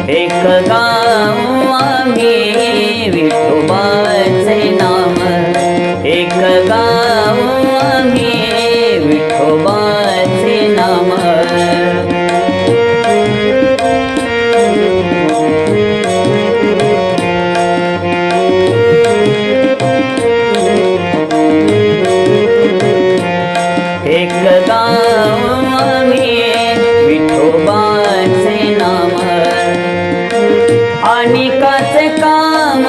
एक गाव आम्ही विठोबाचे नाम, एक गाव आम्ही विठोबाचे नाम. एक गाव आम्ही विठोबाचे नाम, अनिकाचे काम